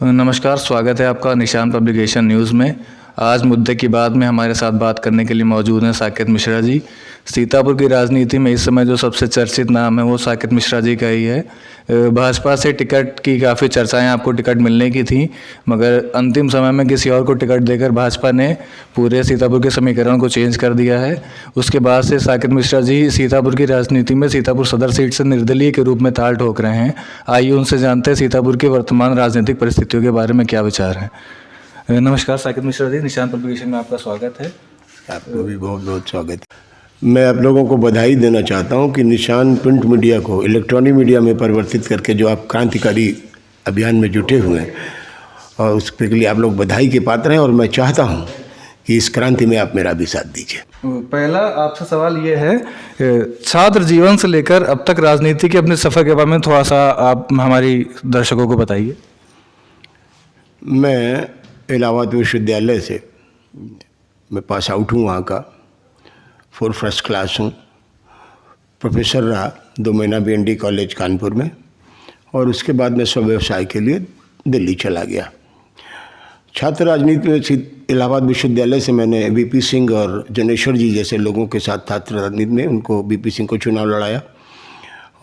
नमस्कार, स्वागत है आपका निशान पब्लिकेशन न्यूज़ में। आज मुद्दे की बात में हमारे साथ बात करने के लिए मौजूद हैं साकेत मिश्रा जी। सीतापुर की राजनीति में इस समय जो सबसे चर्चित नाम है वो साकेत मिश्रा जी का ही है। भाजपा से टिकट की काफ़ी चर्चाएं, आपको टिकट मिलने की थी, मगर अंतिम समय में किसी और को टिकट देकर भाजपा ने पूरे सीतापुर के समीकरण को चेंज कर दिया है। उसके बाद से साकेत मिश्रा जी सीतापुर की राजनीति में सीतापुर सदर सीट से निर्दलीय के रूप में ताल ठोक रहे हैं। आइए उनसे जानते हैं सीतापुर की वर्तमान राजनीतिक परिस्थितियों के बारे में क्या विचार हैं। नमस्कार साकेत मिश्रा जी, निशान पब्लिकेशन में आपका स्वागत है। आपको भी बहुत बहुत स्वागत है। मैं आप लोगों को बधाई देना चाहता हूं कि निशान प्रिंट मीडिया को इलेक्ट्रॉनिक मीडिया में परिवर्तित करके जो आप क्रांतिकारी अभियान में जुटे हुए हैं, और उसके लिए आप लोग बधाई के पात्र हैं। और मैं चाहता हूं कि इस क्रांति में आप मेरा भी साथ दीजिए। पहला आपसे सवाल ये है, छात्र जीवन से लेकर अब तक राजनीति के अपने सफ़र के बारे में थोड़ा सा आप हमारी दर्शकों को बताइए। मैं इलाहाबाद विश्वविद्यालय से मैं पास आउट हूँ, वहाँ का 4 फर्स्ट क्लास हूँ। प्रोफेसर रहा 2 महीना BND कॉलेज कानपुर में, और उसके बाद मैं स्व व्यवसाय के लिए दिल्ली चला गया। छात्र राजनीति में इलाहाबाद विश्वविद्यालय से मैंने VP सिंह और जनेश्वर जी जैसे लोगों के साथ छात्र राजनीति में उनको VP सिंह को चुनाव लड़ाया,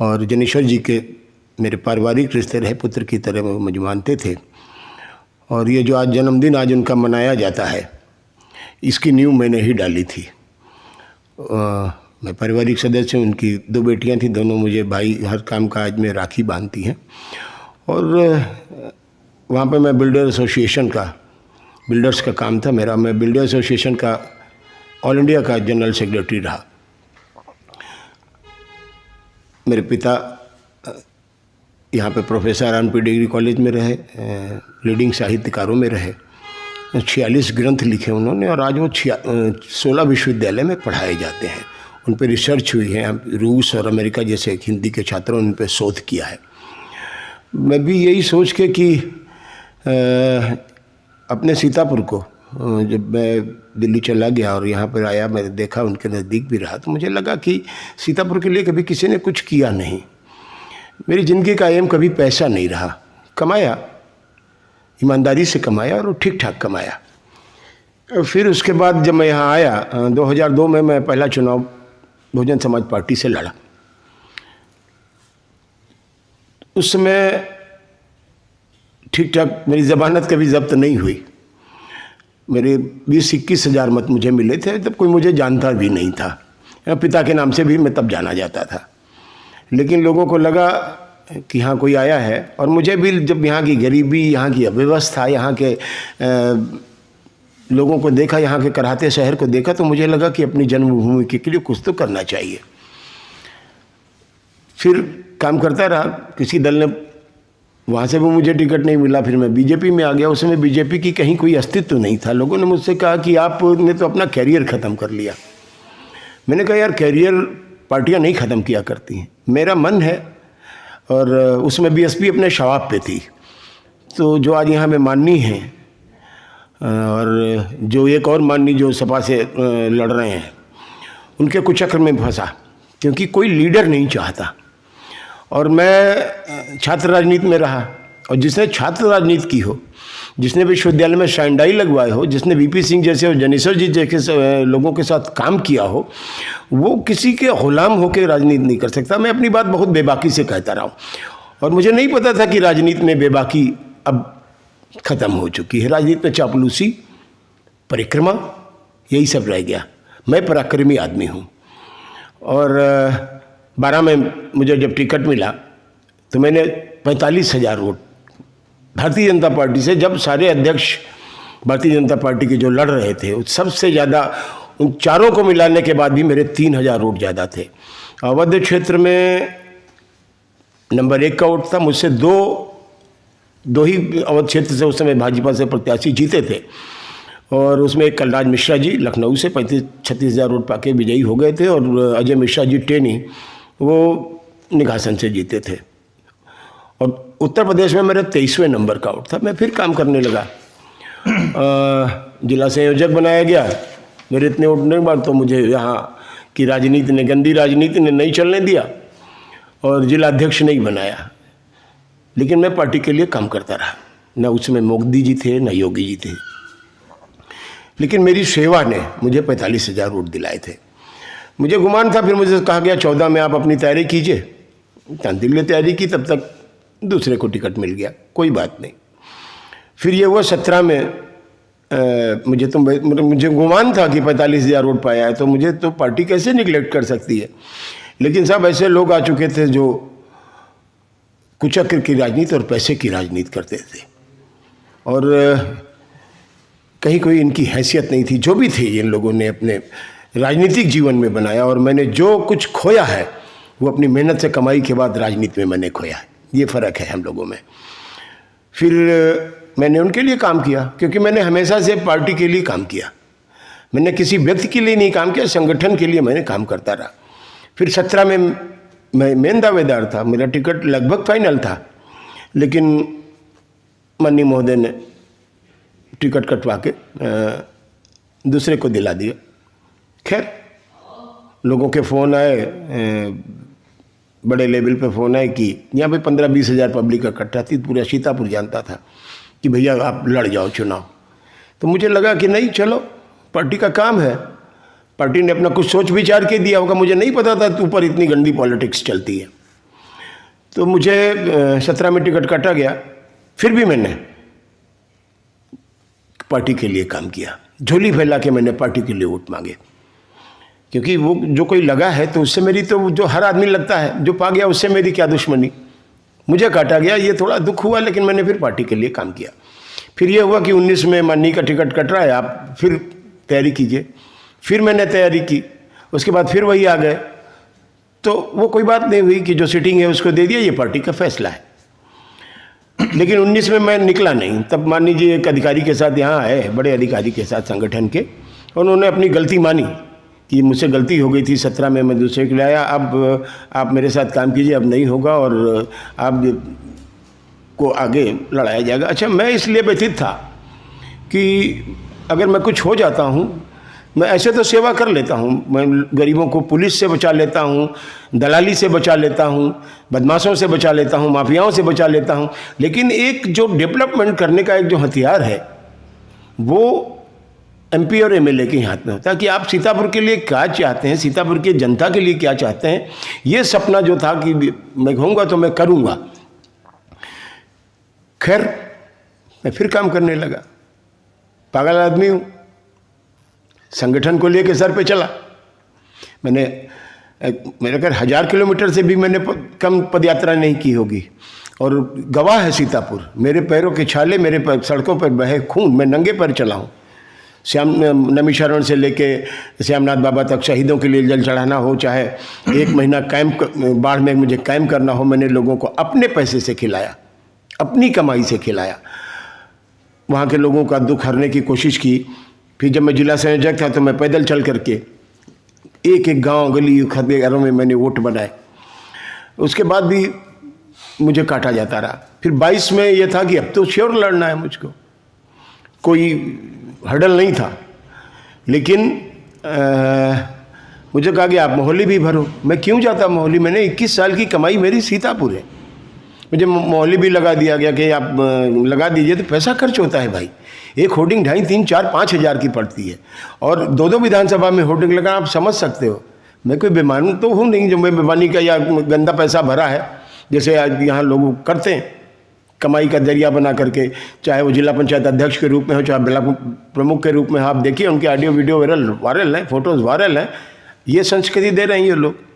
और जनेश्वर जी के मेरे पारिवारिक रिश्ते रहे, पुत्र की तरह वो मुझे मानते थे। और ये जो आज जन्मदिन आज उनका मनाया जाता है, इसकी नींव मैंने ही डाली थी। मैं पारिवारिक सदस्य हूँ, उनकी 2 बेटियां थी, दोनों मुझे भाई हर काम काज में राखी बांधती हैं। और वहाँ पे मैं बिल्डर्स का काम था मेरा। मैं बिल्डर एसोसिएशन का ऑल इंडिया का जनरल सेक्रेटरी रहा। मेरे पिता यहाँ पे प्रोफेसर RNP डिग्री कॉलेज में रहे, लीडिंग साहित्यकारों में रहे। 46 ग्रंथ लिखे उन्होंने, और आज वो 16 विश्वविद्यालय में पढ़ाए जाते हैं। उन पर रिसर्च हुई है। रूस और अमेरिका जैसे हिंदी के छात्रों ने उन पर शोध किया है। मैं भी यही सोच के कि अपने सीतापुर को जब मैं दिल्ली चला गया और यहाँ पर आया, मैंने देखा, उनके नज़दीक भी रहा, तो मुझे लगा कि सीतापुर के लिए कभी किसी ने कुछ किया नहीं। मेरी ज़िंदगी का एम कभी पैसा नहीं रहा। कमाया, ईमानदारी से कमाया और ठीक ठाक कमाया। फिर उसके बाद जब मैं यहाँ आया 2002 में, मैं पहला चुनाव बहुजन समाज पार्टी से लड़ा। उस समय ठीक ठाक मेरी ज़मानत कभी जब्त नहीं हुई। मेरे 20-21 हज़ार मत मुझे मिले थे। तब कोई मुझे जानता भी नहीं था, पिता के नाम से भी मैं तब जाना जाता था। लेकिन लोगों को लगा कि हाँ कोई आया है, और मुझे भी जब यहाँ की गरीबी, यहाँ की अव्यवस्था, यहाँ के लोगों को देखा, यहाँ के कराहते शहर को देखा, तो मुझे लगा कि अपनी जन्मभूमि के लिए कुछ तो करना चाहिए। फिर काम करता रहा। किसी दल ने, वहाँ से भी मुझे टिकट नहीं मिला। फिर मैं बीजेपी में आ गया। उस समय बीजेपी की कहीं कोई अस्तित्व नहीं था। लोगों ने मुझसे कहा कि आपने तो अपना कैरियर ख़त्म कर लिया। मैंने कहा यार, कैरियर पार्टियां नहीं ख़त्म किया करती हैं, मेरा मन है। और उसमें BSP अपने शवाब पे थी। तो जो आज यहाँ में माननी है, और जो एक और माननी जो सपा से लड़ रहे हैं, उनके कुछ चक्कर में फंसा, क्योंकि कोई लीडर नहीं चाहता। और मैं छात्र राजनीति में रहा, और जिसने छात्र राजनीति की हो, जिसने विश्वविद्यालय में शांडाई लगवाए हो, जिसने VP सिंह जैसे और जनेश्वर जी जैसे लोगों के साथ काम किया हो, वो किसी के गुलाम होकर राजनीति नहीं कर सकता। मैं अपनी बात बहुत बेबाकी से कहता रहा हूँ, और मुझे नहीं पता था कि राजनीति में बेबाकी अब ख़त्म हो चुकी है। राजनीति में चापलूसी, परिक्रमा, यही सब रह गया। मैं पराक्रमी आदमी हूँ। और 12 में मुझे जब टिकट मिला तो मैंने 45,000 वोट भारतीय जनता पार्टी से, जब सारे अध्यक्ष भारतीय जनता पार्टी के जो लड़ रहे थे, सबसे ज़्यादा उन चारों को मिलाने के बाद भी मेरे 3,000 वोट ज़्यादा थे। अवध क्षेत्र में नंबर 1 का वोट था। मुझसे दो ही अवध क्षेत्र से उस समय भाजपा से प्रत्याशी जीते थे, और उसमें एक कलराज मिश्रा जी लखनऊ से 35-36 हज़ार वोट पाके विजयी हो गए थे, और अजय मिश्रा जी टेनी वो निघासन से जीते थे। और उत्तर प्रदेश में मेरा 23वें नंबर का वोट था। मैं फिर काम करने लगा। जिला संयोजक बनाया गया। मेरे इतने वोट नहीं बात, तो मुझे यहाँ की राजनीति ने, गंदी राजनीति ने नहीं चलने दिया, और जिला अध्यक्ष नहीं बनाया। लेकिन मैं पार्टी के लिए काम करता रहा। न उसमें मोदी जी थे न योगी जी थे, लेकिन मेरी सेवा ने मुझे 45,000 वोट दिलाए थे। मुझे गुमान था, फिर मुझे कहा गया 14 में आप अपनी तैयारी कीजिए। दिल ने तैयारी की, तब तक दूसरे को टिकट मिल गया, कोई बात नहीं। फिर ये हुआ 17 में मुझे गुमान था कि 45,000 वोट पाया है, तो मुझे तो पार्टी कैसे निगलेक्ट कर सकती है। लेकिन साहब ऐसे लोग आ चुके थे जो कुचक्र की राजनीति और पैसे की राजनीति करते थे, और कहीं कोई इनकी हैसियत नहीं थी। जो भी थे इन लोगों ने अपने राजनीतिक जीवन में बनाया, और मैंने जो कुछ खोया है वो अपनी मेहनत से कमाई के बाद राजनीति में मैंने खोया है। ये फ़र्क है हम लोगों में। फिर मैंने उनके लिए काम किया, क्योंकि मैंने हमेशा से पार्टी के लिए काम किया। मैंने किसी व्यक्ति के लिए नहीं काम किया, संगठन के लिए मैंने काम करता रहा। फिर 17 में मैं मेन दावेदार था, मेरा टिकट लगभग फाइनल था, लेकिन माननीय महोदय ने टिकट कटवा के दूसरे को दिला दिया। खैर, लोगों के फ़ोन आए, बड़े लेवल पे फ़ोन आए कि यहाँ पे 15-20 हज़ार पब्लिक इकट्ठा थी। पूरा सीतापुर जानता था कि भैया आप लड़ जाओ चुनाव। तो मुझे लगा कि नहीं, चलो पार्टी का काम है, पार्टी ने अपना कुछ सोच विचार के दिया होगा। मुझे नहीं पता था ऊपर इतनी गंदी पॉलिटिक्स चलती है। तो मुझे 17 में टिकट काटा गया। फिर भी मैंने पार्टी के लिए काम किया, झोली फैला के मैंने पार्टी के लिए वोट मांगे, क्योंकि वो जो कोई लगा है तो उससे मेरी, तो जो हर आदमी लगता है, जो पा गया उससे मेरी क्या दुश्मनी। मुझे काटा गया, ये थोड़ा दुख हुआ, लेकिन मैंने फिर पार्टी के लिए काम किया। फिर ये हुआ कि 19 में माननीय का टिकट कट रहा है, आप फिर तैयारी कीजिए। फिर मैंने तैयारी की, उसके बाद फिर वही आ गए। तो वो कोई बात नहीं हुई कि जो सीटिंग है उसको दे दिया, ये पार्टी का फैसला है। लेकिन 19 में मैं निकला नहीं। तब माननीय जी एक अधिकारी के साथ यहाँ आए, बड़े अधिकारी के साथ संगठन के, उन्होंने अपनी गलती मानी कि मुझसे गलती हो गई थी। 17 में मैं दूसरे के लिए आया, अब आप मेरे साथ काम कीजिए, अब नहीं होगा और आप को आगे लड़ाया जाएगा। अच्छा, मैं इसलिए व्यथित था कि अगर मैं कुछ हो जाता हूँ, मैं ऐसे तो सेवा कर लेता हूँ, मैं गरीबों को पुलिस से बचा लेता हूँ, दलाली से बचा लेता हूँ, बदमाशों से बचा लेता हूँ, माफियाओं से बचा लेता हूँ, लेकिन एक जो डेवलपमेंट करने का एक जो हथियार है वो MP और MLA के हाथ में होता है। कि आप सीतापुर के लिए क्या चाहते हैं, सीतापुर की जनता के लिए क्या चाहते हैं, ये सपना जो था कि मैं कहूँगा तो मैं करूँगा। खैर, मैं फिर काम करने लगा। पागल आदमी हूँ, संगठन को लेके सर पे चला। मेरे घर 1000 किलोमीटर से भी मैंने कम पदयात्रा नहीं की होगी, और गवाह है सीतापुर। मेरे पैरों के छाले, मेरे सड़कों पर बहे खून, मैं नंगे पैर चला हूँ। नमीशरण से लेके श्यामनाथ बाबा तक, शहीदों के लिए जल चढ़ाना हो, चाहे 1 महीना कैंप बाढ़ में मुझे कैंप करना हो, मैंने लोगों को अपने पैसे से खिलाया, अपनी कमाई से खिलाया। वहाँ के लोगों का दुख हरने की कोशिश की। फिर जब मैं जिला संयोजक था तो मैं पैदल चल करके एक एक गांव, गली, घरों में मैंने वोट बनाए। उसके बाद भी मुझे काटा जाता रहा। फिर 22 में ये था कि अब तो श्योर लड़ना है मुझको, कोई हर्डल नहीं था। लेकिन मुझे कहा कि आप मोहाली भी भरो। मैं क्यों जाता मोहाली, मैंने 21 साल की कमाई मेरी सीतापुर है। मुझे मोहाली भी लगा दिया गया कि आप लगा दीजिए, तो पैसा खर्च होता है भाई। एक होर्डिंग 2.5, 3, 4, 5 हज़ार की पड़ती है, और 2 विधानसभा में होर्डिंग लगा। आप समझ सकते हो, मैं कोई बेईमान तो हूँ नहीं जो मैं बेईमानी का या गंदा पैसा भरा है, जैसे आज यहाँ लोग करते हैं कमाई का जरिया बना करके, चाहे वो जिला पंचायत अध्यक्ष के रूप में हो, चाहे ब्लॉक प्रमुख के रूप में। आप देखिए उनके ऑडियो वीडियो वायरल हैं, फोटोज़ वायरल हैं। ये संस्कृति दे रहे हैं ये लोग।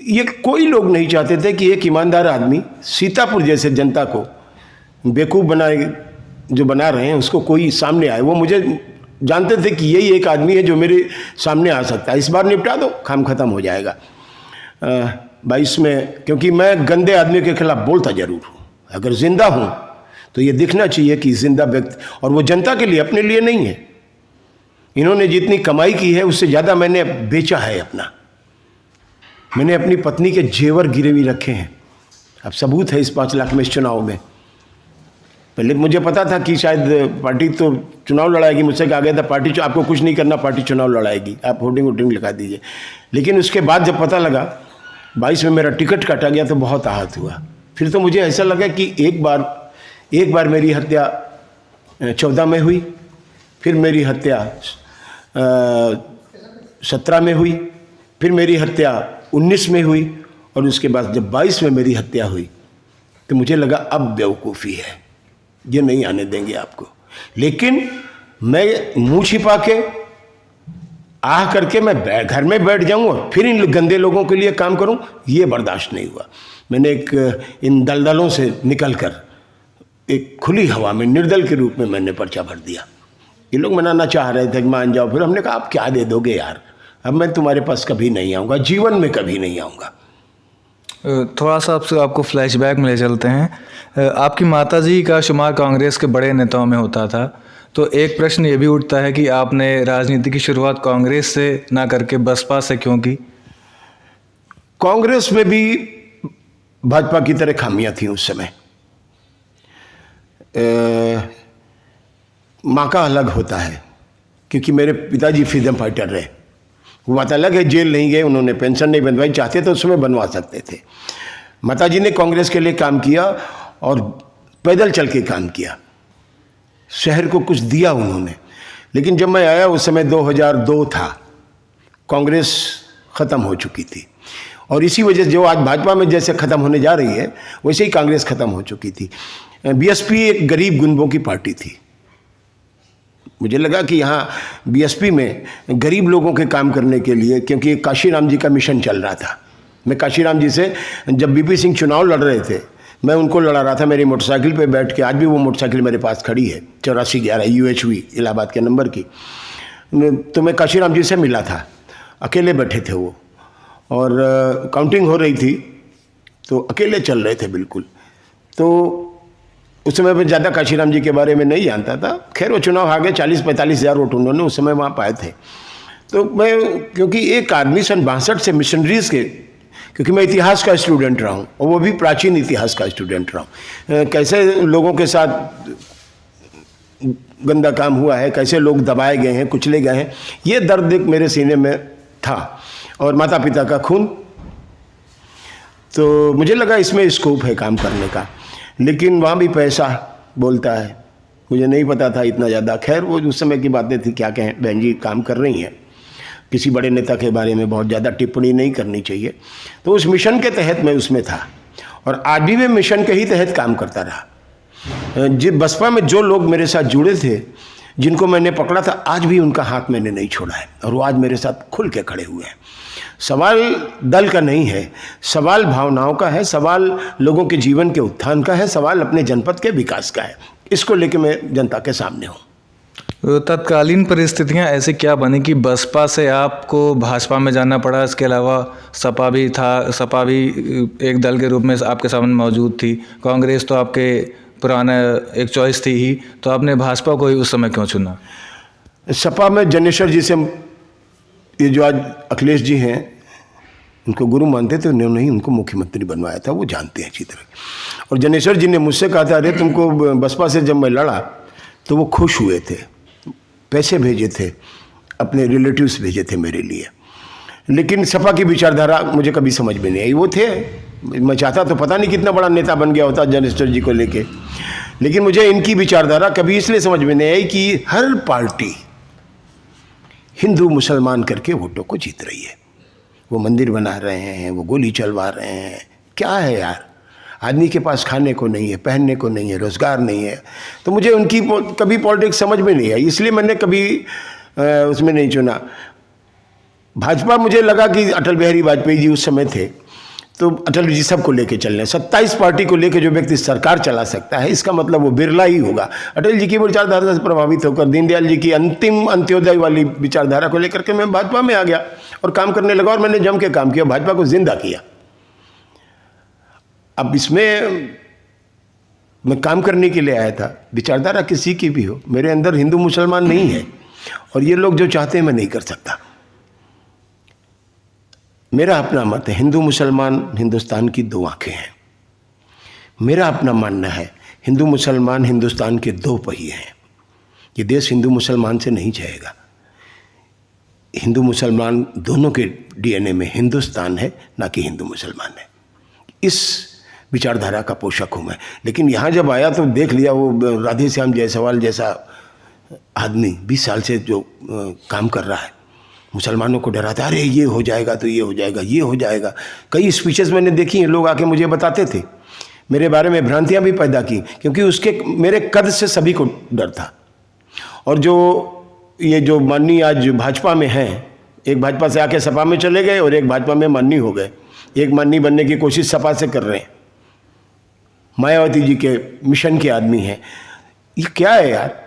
ये कोई लोग नहीं चाहते थे कि एक ईमानदार आदमी सीतापुर जैसे जनता को बेवकूफ़ बनाए, जो बना रहे हैं उसको कोई सामने आए। वो मुझे जानते थे कि यही एक आदमी है जो मेरे सामने आ सकता है। इस बार निपटा दो, काम खत्म हो जाएगा। 22 में, क्योंकि मैं गंदे आदमी के खिलाफ बोलता जरूर हूँ। अगर जिंदा हूँ तो ये दिखना चाहिए कि जिंदा व्यक्ति, और वो जनता के लिए, अपने लिए नहीं है। इन्होंने जितनी कमाई की है उससे ज़्यादा मैंने बेचा है अपना। मैंने अपनी पत्नी के जेवर गिरवी रखे हैं। अब सबूत है इस 5 लाख में, इस चुनाव में। पहले मुझे पता था कि शायद पार्टी तो चुनाव लड़ाएगी, मुझसे कहा गया था पार्टी आपको कुछ नहीं करना, पार्टी चुनाव लड़ाएगी, आप होर्डिंग वोटिंग लगा दीजिए। लेकिन उसके बाद जब पता लगा 22 में मेरा टिकट काटा गया तो बहुत आहत हुआ। फिर तो मुझे ऐसा लगा कि एक बार एक बार मेरी हत्या 14 में हुई, फिर मेरी हत्या 17 में हुई, फिर मेरी हत्या 19 में हुई, और उसके बाद जब 22 में मेरी हत्या हुई तो मुझे लगा अब बेवकूफ़ी है, ये नहीं आने देंगे आपको। लेकिन मैं मुंह छिपा के आह करके मैं घर में बैठ जाऊं और फिर इन गंदे लोगों के लिए काम करूं, ये बर्दाश्त नहीं हुआ। मैंने इन दलदलों से निकलकर एक खुली हवा में निर्दल के रूप में मैंने पर्चा भर दिया। ये लोग मनाना चाह रहे थे कि मान जाओ, फिर हमने कहा आप क्या दे दोगे यार, अब मैं तुम्हारे पास कभी नहीं आऊँगा, जीवन में कभी नहीं आऊँगा। थोड़ा सा आपको फ्लैशबैक में ले चलते हैं। आपकी माताजी का शुमार कांग्रेस के बड़े नेताओं में होता था, तो एक प्रश्न ये भी उठता है कि आपने राजनीति की शुरुआत कांग्रेस से ना करके बसपा से क्यों की? कांग्रेस में भी भाजपा की तरह खामियां थी उस समय। माँ का अलग होता है, क्योंकि मेरे पिताजी फ्रीडम फाइटर रहे, वो बात अलग है, जेल नहीं गए, उन्होंने पेंशन नहीं बनवाई, चाहते तो उसमें बनवा सकते थे। माताजी ने कांग्रेस के लिए काम किया और पैदल चल के काम किया, शहर को कुछ दिया उन्होंने। लेकिन जब मैं आया उस समय 2002 था, कांग्रेस ख़त्म हो चुकी थी, और इसी वजह से जो आज भाजपा में जैसे ख़त्म होने जा रही है वैसे ही कांग्रेस ख़त्म हो चुकी थी। बीएसपी एक गरीब गुंडों की पार्टी थी। मुझे लगा कि यहाँ बीएसपी में गरीब लोगों के काम करने के लिए, क्योंकि काशीराम जी का मिशन चल रहा था। मैं काशीराम जी से जब बीपी सिंह चुनाव लड़ रहे थे, मैं उनको लड़ा रहा था मेरी मोटरसाइकिल पे बैठ के। आज भी वो मोटरसाइकिल मेरे पास खड़ी है, 8411 UHV इलाहाबाद के नंबर की। तो मैं काशीराम जी से मिला था, अकेले बैठे थे वो, और काउंटिंग हो रही थी, तो अकेले चल रहे थे बिल्कुल। तो उस समय मैं ज़्यादा काशीराम जी के बारे में नहीं जानता था। खैर वो चुनाव आ गए, 40-45 हज़ार वोट उन्होंने उस समय वहाँ पाए थे। तो मैं, क्योंकि एक आदमी सन 62 से मिशनरीज़ के, क्योंकि मैं इतिहास का स्टूडेंट रहा हूँ, और वो भी प्राचीन इतिहास का स्टूडेंट रहा हूँ, कैसे लोगों के साथ गंदा काम हुआ है, कैसे लोग दबाए गए हैं, कुचले गए हैं, ये दर्द एक मेरे सीने में था, और माता पिता का खून। तो मुझे लगा इसमें स्कोप है काम करने का, लेकिन वहाँ भी पैसा बोलता है, मुझे नहीं पता था इतना ज़्यादा। खैर वो उस समय की बातें थी, क्या कहें, बहन जी काम कर रही हैं, किसी बड़े नेता के बारे में बहुत ज़्यादा टिप्पणी नहीं करनी चाहिए। तो उस मिशन के तहत मैं उसमें था, और आज भी मैं मिशन के ही तहत काम करता रहा। बसपा में जो लोग मेरे साथ जुड़े थे, जिनको मैंने पकड़ा था, आज भी उनका हाथ मैंने नहीं छोड़ा है, और वो आज मेरे साथ खुल के खड़े हुए हैं। सवाल दल का नहीं है, सवाल भावनाओं का है, सवाल लोगों के जीवन के उत्थान का है, सवाल अपने जनपद के विकास का है। इसको लेके मैं जनता के सामने हूँ। तत्कालीन परिस्थितियां ऐसी क्या बनी कि बसपा से आपको भाजपा में जाना पड़ा? इसके अलावा सपा भी था, सपा भी एक दल के रूप में आपके सामने मौजूद थी, कांग्रेस तो आपके पुराना एक चॉइस थी ही, तो आपने भाजपा को ही उस समय क्यों चुना? सपा में जनेश्वर जी से, ये जो आज अखिलेश जी हैं, उनको गुरु मानते थे, उन्होंने ही उनको मुख्यमंत्री बनवाया था, वो जानते हैं अच्छी तरह। और जनेश्वर जी ने मुझसे कहा था, अरे तुमको बसपा से जब मैं लड़ा तो वो खुश हुए थे, पैसे भेजे थे, अपने रिलेटिव्स भेजे थे मेरे लिए। लेकिन सपा की विचारधारा मुझे कभी समझ में नहीं आई। वो थे, मैं चाहता तो पता नहीं कितना बड़ा नेता बन गया होता जनेश्वर जी को लेके, लेकिन मुझे इनकी विचारधारा कभी इसलिए समझ में नहीं आई कि हर पार्टी हिंदू मुसलमान करके वोटों को जीत रही है। वो मंदिर बना रहे हैं, वो गोली चलवा रहे हैं, क्या है यार, आदमी के पास खाने को नहीं है, पहनने को नहीं है, रोज़गार नहीं है। तो मुझे उनकी कभी पॉलिटिक्स समझ में नहीं आई, इसलिए मैंने कभी उसमें नहीं चुना। भाजपा, मुझे लगा कि अटल बिहारी वाजपेयी जी उस समय थे, तो अटल जी सबको लेके चल रहे हैं। 27 पार्टी को लेके जो व्यक्ति सरकार चला सकता है, इसका मतलब वो बिरला ही होगा। अटल जी की विचारधारा से प्रभावित होकर दीनदयाल जी की अंतिम अंत्योदय वाली विचारधारा को लेकर के मैं भाजपा में आ गया और काम करने लगा, और मैंने जम के काम किया, भाजपा को जिंदा किया। अब इसमें मैं काम करने के लिए आया था, विचारधारा किसी की भी हो, मेरे अंदर हिंदू मुसलमान नहीं है, और ये लोग जो चाहते हैं मैं नहीं कर सकता। मेरा अपना मत है, हिंदू मुसलमान हिंदुस्तान की दो आंखें हैं। मेरा अपना मानना है, हिंदू मुसलमान हिंदुस्तान के दो पहिए हैं। ये देश हिंदू मुसलमान से नहीं जाएगा। हिंदू मुसलमान दोनों के DNA में हिंदुस्तान है, ना कि हिंदू मुसलमान है। इस विचारधारा का पोषक हूँ मैं। लेकिन यहाँ जब आया तो देख लिया वो राधे श्याम जायसवाल जैसा आदमी 20 साल से जो काम कर रहा है, मुसलमानों को डराता है, अरे ये हो जाएगा तो ये हो जाएगा, ये हो जाएगा। कई स्पीचेस मैंने देखी हैं, लोग आके मुझे बताते थे, मेरे बारे में भ्रांतियाँ भी पैदा की, क्योंकि उसके मेरे कद से सभी को डर था। और जो माननीय आज भाजपा में हैं, एक भाजपा से आके सपा में चले गए और एक भाजपा में माननीय हो गए, एक माननीय बनने की कोशिश सपा से कर रहे हैं, मायावती जी के मिशन के आदमी हैं। ये क्या है यार,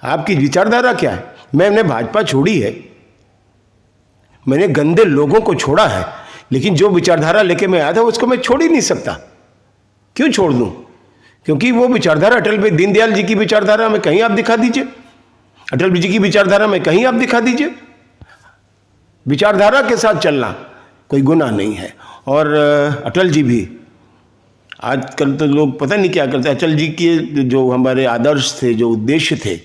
आपकी विचारधारा क्या है? मैंने भाजपा छोड़ी है, मैंने गंदे लोगों को छोड़ा है, लेकिन जो विचारधारा लेके मैं आया था उसको मैं छोड़ ही नहीं सकता। क्यों छोड़ दूं? क्योंकि वो विचारधारा अटल भाई दीनदयाल जी की विचारधारा में कहीं आप दिखा दीजिए, अटल जी की विचारधारा में कहीं आप दिखा दीजिए। विचारधारा के साथ चलना कोई गुनाह नहीं है। और अटल जी भी, आजकल तो लोग पता नहीं क्या करते, अटल जी के जो हमारे आदर्श थे, जो उद्देश्य थे,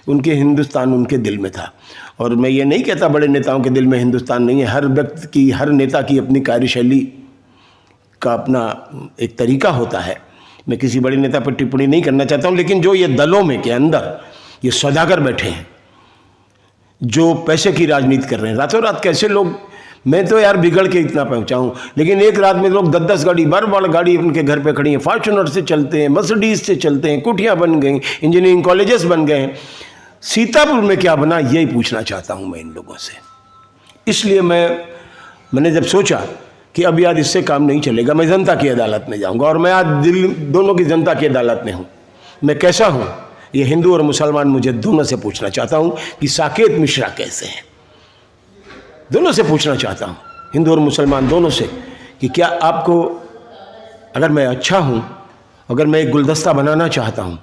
उनके हिंदुस्तान उनके दिल में था। और मैं ये नहीं कहता बड़े नेताओं के दिल में हिंदुस्तान नहीं है, हर व्यक्ति की, हर नेता की अपनी कार्यशैली का अपना एक तरीका होता है। मैं किसी बड़े नेता पर टिप्पणी नहीं करना चाहता हूँ, लेकिन जो ये दलों में के अंदर ये सौदागर बैठे हैं, जो पैसे की राजनीति कर रहे हैं, रातों रात कैसे लोग, मैं तो यार बिगड़ के इतना पहुंचा हूं, लेकिन एक रात में लोग 10-10 गाड़ी, 12-12 गाड़ी उनके घर पे खड़ी है, फॉर्च्यूनर से चलते हैं, मर्सिडीज से चलते हैं, कुटियां बन गई, इंजीनियरिंग कॉलेजेस बन गए हैं। सीतापुर में क्या बना, यही पूछना चाहता हूं मैं इन लोगों से। इसलिए मैंने जब सोचा कि अब यार इससे काम नहीं चलेगा, मैं जनता की अदालत में जाऊंगा, और मैं आज दिल्ली दोनों की जनता की अदालत में हूँ। मैं कैसा हूँ ये हिंदू और मुसलमान मुझे दोनों से पूछना चाहता हूँ कि साकेत मिश्रा कैसे हैं, दोनों से पूछना चाहता हूँ, हिंदू और मुसलमान दोनों से, कि क्या आपको, अगर मैं अच्छा हूँ, अगर मैं एक गुलदस्ता बनाना चाहता हूँ,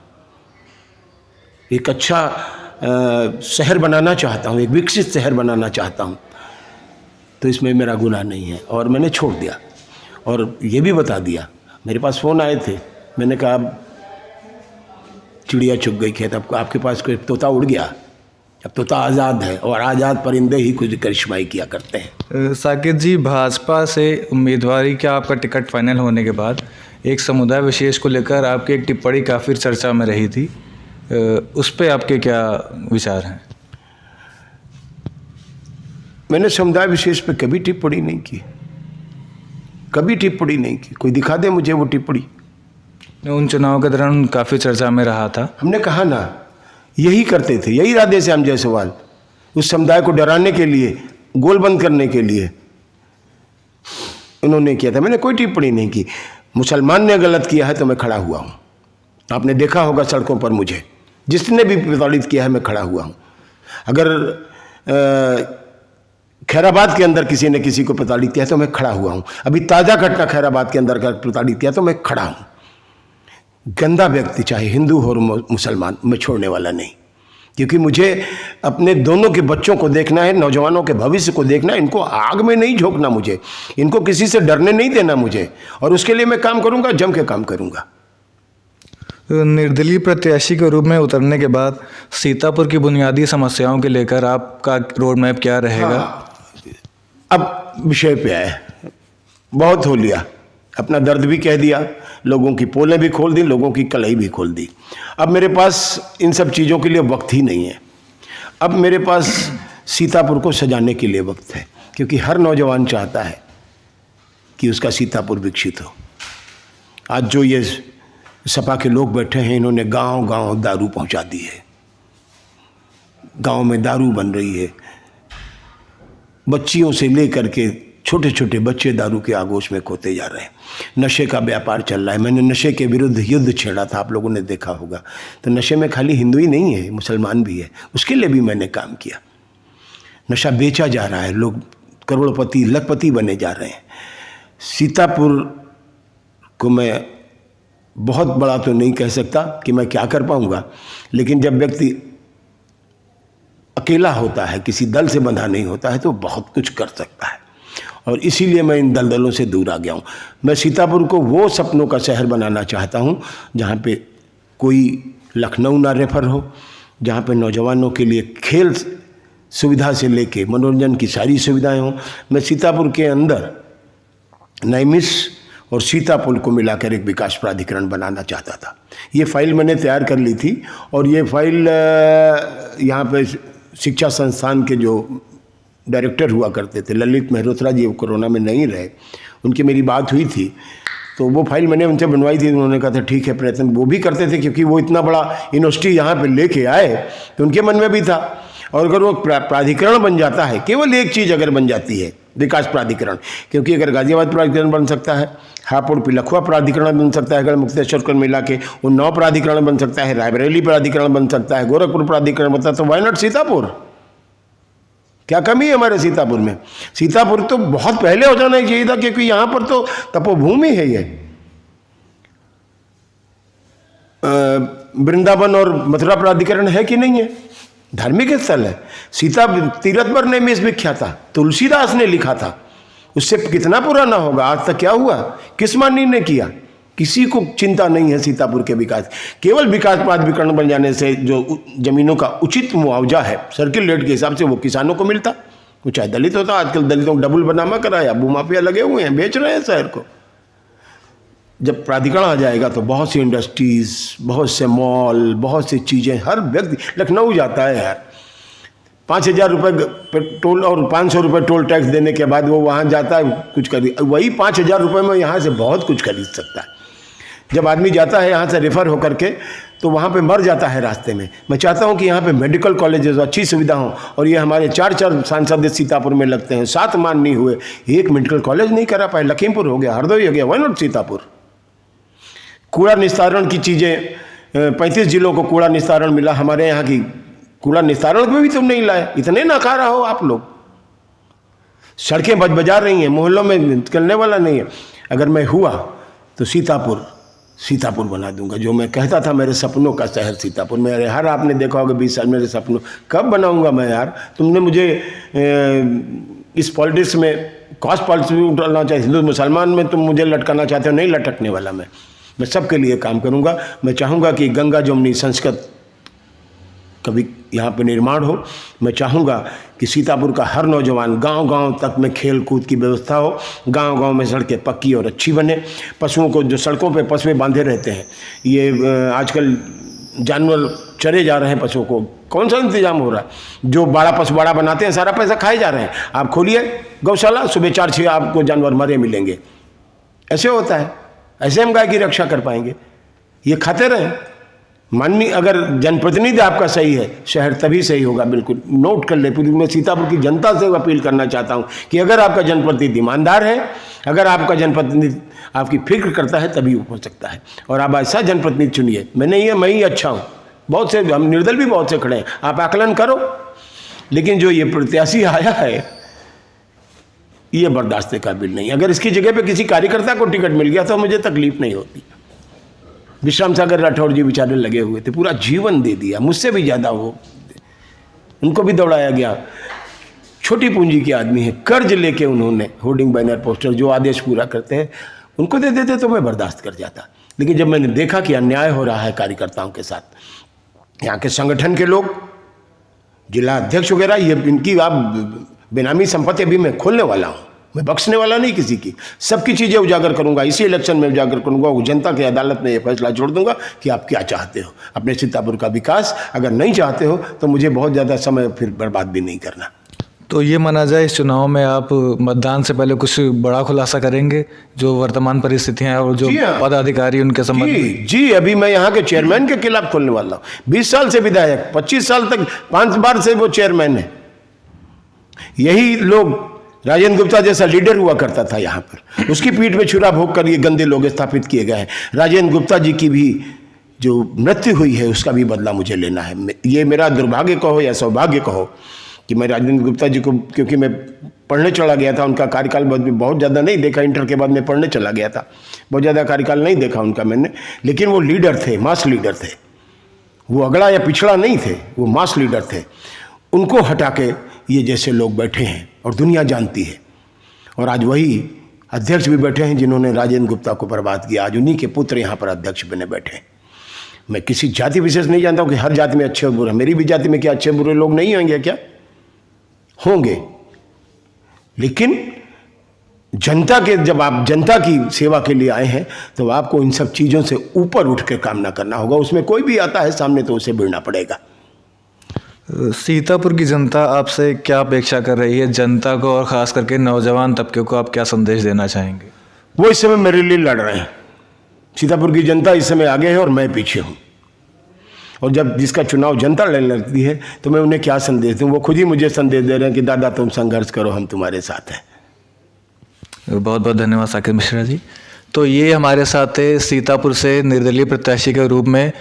एक अच्छा शहर बनाना चाहता हूँ, एक विकसित शहर बनाना चाहता हूँ, तो इसमें मेरा गुनाह नहीं है। और मैंने छोड़ दिया और ये भी बता दिया। मेरे पास फ़ोन आए थे, मैंने कहा अब चिड़िया चुग गई खेत, अब आपके पास कोई तोता उड़ गया, अब तोता आज़ाद है, और आज़ाद परिंदे ही कुछ करिश्माई किया करते हैं। साकेत जी, भाजपा से उम्मीदवारी का आपका टिकट फाइनल होने के बाद एक समुदाय विशेष को लेकर आपकी एक टिप्पणी काफ़ी चर्चा में रही थी, उस पर आपके क्या विचार हैं? मैंने समुदाय विशेष पे कभी टिप्पणी नहीं की, कभी टिप्पणी नहीं की। कोई दिखा दे मुझे वो टिप्पणी। उन चुनाव के दौरान काफ़ी चर्चा में रहा था। हमने कहा ना, यही करते थे, यही राधे श्याम जायसवाल उस समुदाय को डराने के लिए, गोलबंद करने के लिए उन्होंने किया था। मैंने कोई टिप्पणी नहीं की। मुसलमान ने गलत किया है तो मैं खड़ा हुआ हूँ। आपने देखा होगा सड़कों पर मुझे, जिसने भी प्रताड़ित किया है मैं खड़ा हुआ हूँ। अगर खैराबाद के अंदर किसी ने किसी को प्रताड़ित किया तो मैं खड़ा हुआ हूँ। अभी ताज़ा घटना खैराबाद के अंदर प्रताड़ित किया तो मैं खड़ा हूँ। गंदा व्यक्ति चाहे हिंदू हो और मुसलमान, मैं छोड़ने वाला नहीं, क्योंकि मुझे अपने दोनों के बच्चों को देखना है, नौजवानों के भविष्य को देखना है। इनको आग में नहीं झोंकना मुझे, इनको किसी से डरने नहीं देना मुझे, और उसके लिए मैं काम करूँगा, जम के काम करूँगा। निर्दलीय प्रत्याशी के रूप में उतरने के बाद सीतापुर की बुनियादी समस्याओं के लेकर आपका रोड मैप क्या रहेगा? हाँ, अब विषय पे आए, बहुत हो लिया, अपना दर्द भी कह दिया, लोगों की पोलें भी खोल दी, लोगों की कलाई भी खोल दी। अब मेरे पास इन सब चीज़ों के लिए वक्त ही नहीं है। अब मेरे पास सीतापुर को सजाने के लिए वक्त है, क्योंकि हर नौजवान चाहता है कि उसका सीतापुर विकसित हो। आज जो ये सपा के लोग बैठे हैं, इन्होंने गांव गांव दारू पहुंचा दी है, गांव में दारू बन रही है, बच्चियों से लेकर के छोटे छोटे बच्चे दारू के आगोश में खोते जा रहे हैं, नशे का व्यापार चल रहा है। मैंने नशे के विरुद्ध युद्ध छेड़ा था, आप लोगों ने देखा होगा। तो नशे में खाली हिंदू ही नहीं है, मुसलमान भी है, उसके लिए भी मैंने काम किया। नशा बेचा जा रहा है, लोग करोड़पति लखपति बने जा रहे हैं। सीतापुर को मैं बहुत बड़ा तो नहीं कह सकता कि मैं क्या कर पाऊंगा, लेकिन जब व्यक्ति अकेला होता है, किसी दल से बंधा नहीं होता है, तो बहुत कुछ कर सकता है। और इसीलिए मैं इन दलदलों से दूर आ गया हूँ। मैं सीतापुर को वो सपनों का शहर बनाना चाहता हूँ जहाँ पे कोई लखनऊ ना रेफर हो, जहाँ पे नौजवानों के लिए खेल सुविधा से लेके मनोरंजन की सारी सुविधाएं हों। मैं सीतापुर के अंदर नैमिष और सीतापुर को मिलाकर एक विकास प्राधिकरण बनाना चाहता था। ये फाइल मैंने तैयार कर ली थी और ये फाइल यहाँ पे शिक्षा संस्थान के जो डायरेक्टर हुआ करते थे ललित मेहरोत्रा जी, वो कोरोना में नहीं रहे, उनकी मेरी बात हुई थी, तो वो फाइल मैंने उनसे बनवाई थी। उन्होंने कहा था ठीक है, प्रयत्न वो भी करते थे क्योंकि वो इतना बड़ा यूनिवर्सिटी यहाँ पे लेके आए तो उनके मन में भी था। और अगर वो प्राधिकरण बन जाता है, केवल एक चीज़ अगर बन जाती है, विकास प्राधिकरण, क्योंकि अगर गाजियाबाद प्राधिकरण बन सकता है, हापुड़ पिलखुआ प्राधिकरण बन सकता है, अगर मुक्तेश्वर को मिला के उन्नाव प्राधिकरण बन सकता है, रायबरेली प्राधिकरण बन सकता है, गोरखपुर प्राधिकरण बनता है, तो वाई नॉट सीतापुर? क्या कमी है हमारे सीतापुर में? सीतापुर तो बहुत पहले हो जाना चाहिए था क्योंकि यहाँ पर तो तपोभूमि है। ये वृंदावन और मथुरा प्राधिकरण है कि नहीं है? धार्मिक स्थल है। सीता तीरथ पर नेमिस विख्यात था, तुलसीदास ने लिखा था, उससे कितना पुराना होगा? आज तक क्या हुआ? किस माननी ने किया? किसी को चिंता नहीं है सीतापुर के विकास। केवल विकास प्राधिकरण बन जाने से जो जमीनों का उचित मुआवजा है सर्किल रेट के हिसाब से वो किसानों को मिलता, वो चाहे दलित होता। आजकल दलितों को डबल बनामा कराया, भूमाफिया लगे हुए हैं, बेच रहे हैं शहर को। जब प्राधिकरण आ जाएगा तो बहुत सी इंडस्ट्रीज, बहुत से मॉल, बहुत सी चीज़ें, हर व्यक्ति लखनऊ जाता है यार, 5,000 रुपये पेट्रोल और 500 रुपये टोल टैक्स देने के बाद वो वहाँ जाता है, कुछ खरीद, वही 5,000 रुपये में यहाँ से बहुत कुछ खरीद सकता है। जब आदमी जाता है यहाँ से रेफर होकर के तो वहाँ पे मर जाता है रास्ते में। मैं चाहता हूँ कि यहाँ पे मेडिकल कॉलेजेस अच्छी सुविधा हों, और ये हमारे 4 सांसद सीतापुर में लगते हैं, 7 मान नहीं हुए, एक मेडिकल कॉलेज नहीं करा पाए। लखीमपुर हो गया, हरदोई हो गया, वाई नॉट सीतापुर? कूड़ा निस्तारण की चीज़ें, 35 जिलों को कूड़ा निस्तारण मिला, हमारे यहाँ की कूड़ा निस्तारण में भी तुम नहीं लाए। इतने नाकारा हो आप लोग। सड़कें बजा रही हैं, मोहल्लों में निकलने वाला नहीं है। अगर मैं हुआ तो सीतापुर बना दूंगा, जो मैं कहता था मेरे सपनों का शहर सीतापुर। मेरे हर आपने देखा होगा 20 साल मेरे सपनों, कब बनाऊंगा मैं यार? तुमने मुझे इस पॉलिटिक्स में, कास्ट पॉलिटिक्स में उठाना चाहिए, हिंदू मुसलमान में तुम मुझे लटकाना चाहते हो, नहीं लटकने वाला मैं सबके लिए काम करूंगा। मैं चाहूँगा कि गंगा जमुनी संस्कृत कभी यहाँ पे निर्माण हो। मैं चाहूँगा कि सीतापुर का हर नौजवान गांव-गांव तक में खेल कूद की व्यवस्था हो, गांव-गांव में सड़कें पक्की और अच्छी बने। पशुओं को, जो सड़कों पे पशु बांधे रहते हैं, ये आजकल जानवर चरे जा रहे हैं, पशुओं को कौन सा इंतजाम हो रहा है? जो बड़ा पशु बड़ा बनाते हैं, सारा पैसा खाए जा रहे हैं। आप खोलिए गौशाला, सुबह 4-6 आपको जानवर मरे मिलेंगे। ऐसे होता है, ऐसे हम गाय की रक्षा कर पाएंगे? ये खाते रहें। माननीय, अगर जनप्रतिनिधि आपका सही है, शहर तभी सही होगा। बिल्कुल नोट कर ले। मैं सीतापुर की जनता से अपील करना चाहता हूँ कि अगर आपका जनप्रतिनिधि ईमानदार है, अगर आपका जनप्रतिनिधि आपकी फिक्र करता है, तभी हो सकता है। और आप ऐसा जनप्रतिनिधि चुनिए। मैं नहीं है, मैं ही अच्छा हूँ। बहुत से, हम निर्दल भी बहुत से खड़े हैं, आप आकलन करो। लेकिन जो ये प्रत्याशी आया है, ये बर्दाश्त के काबिल नहीं। अगर इसकी जगह पे किसी कार्यकर्ता को टिकट मिल गया तो मुझे तकलीफ नहीं होती। विश्राम सागर राठौर जी बेचारे लगे हुए थे, पूरा जीवन दे दिया, मुझसे भी ज़्यादा वो, उनको भी दौड़ाया गया। छोटी पूंजी के आदमी है, कर्ज लेके उन्होंने होर्डिंग, बैनर, पोस्टर, जो आदेश पूरा करते हैं उनको दे देते तो मैं बर्दाश्त कर जाता। लेकिन जब मैंने देखा कि अन्याय हो रहा है कार्यकर्ताओं के साथ, यहाँ के संगठन के लोग, जिला अध्यक्ष वगैरह, ये इनकी आप बेनामी संपत्ति अभी मैं खोलने वाला हूँ। मैं बख्शने वाला नहीं किसी की, सबकी चीज़ें उजागर करूंगा। इसी इलेक्शन में उजागर करूंगा। जनता की अदालत में ये फैसला छोड़ दूंगा कि आप क्या चाहते हो अपने सीतापुर का विकास। अगर नहीं चाहते हो तो मुझे बहुत ज़्यादा समय फिर बर्बाद भी नहीं करना। तो ये माना जाए इस चुनाव में आप मतदान से पहले कुछ बड़ा खुलासा करेंगे, जो वर्तमान परिस्थितियां और जो पदाधिकारी उनके संबंध में? जी, अभी मैं यहाँ के चेयरमैन के खिलाफ खोलने वाला हूँ। 20 साल से विधायक, 25 साल तक 5 बार से वो चेयरमैन है। यही लोग, राजेंद्र गुप्ता जैसा लीडर हुआ करता था यहाँ पर, उसकी पीठ में छुरा भोग कर ये गंदे लोग स्थापित किए गए हैं। राजेंद्र गुप्ता जी की भी जो मृत्यु हुई है उसका भी बदला मुझे लेना है। ये मेरा दुर्भाग्य कहो या सौभाग्य कहो कि मैं राजेंद्र गुप्ता जी को, क्योंकि मैं पढ़ने चला गया था, उनका कार्यकाल बहुत ज़्यादा नहीं देखा। इंटर के बाद मैं पढ़ने चला गया था, बहुत ज़्यादा कार्यकाल नहीं देखा उनका मैंने। लेकिन वो लीडर थे, मास लीडर थे। वो अगड़ा या पिछड़ा नहीं थे, वो मास लीडर थे। उनको हटा के ये जैसे लोग बैठे हैं और दुनिया जानती है। और आज वही अध्यक्ष भी बैठे हैं जिन्होंने राजेंद्र गुप्ता को बर्बाद किया। आज उन्हीं के पुत्र यहाँ पर अध्यक्ष बने बैठे हैं। मैं किसी जाति विशेष नहीं जानता हूँ कि हर जाति में अच्छे और बुरे। मेरी भी जाति में क्या अच्छे बुरे लोग नहीं होंगे? क्या होंगे? लेकिन जनता के, जब आप जनता की सेवा के लिए आए हैं तो आपको इन सब चीज़ों से ऊपर उठ के काम ना करना होगा। उसमें कोई भी आता है सामने तो उसे भिड़ना पड़ेगा। सीतापुर की जनता आपसे क्या अपेक्षा कर रही है? जनता को और ख़ास करके नौजवान तबके को आप क्या संदेश देना चाहेंगे? वो इस समय मेरे लिए लड़ रहे हैं। सीतापुर की जनता इस समय आगे है और मैं पीछे हूँ। और जब जिसका चुनाव जनता लड़ने लगती है तो मैं उन्हें क्या संदेश दूँ? वो खुद ही मुझे संदेश दे रहे हैं कि दादा तुम संघर्ष करो, हम तुम्हारे साथ हैं। बहुत बहुत धन्यवाद साकेत मिश्रा जी। तो ये हमारे साथ थे सीतापुर से निर्दलीय प्रत्याशी के रूप में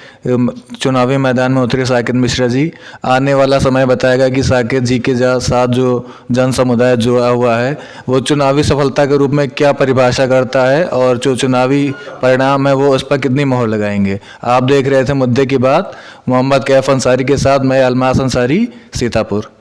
चुनावी मैदान में उतरे साकेत मिश्रा जी। आने वाला समय बताएगा कि साकेत जी के साथ जो जन समुदाय जुड़ा हुआ है वो चुनावी सफलता के रूप में क्या परिभाषा करता है और जो चुनावी परिणाम है वो उस पर कितनी मोहर लगाएंगे। आप देख रहे थे मुद्दे की बात। मोहम्मद कैफ अंसारी के साथ मैं अलमास अंसारी, सीतापुर।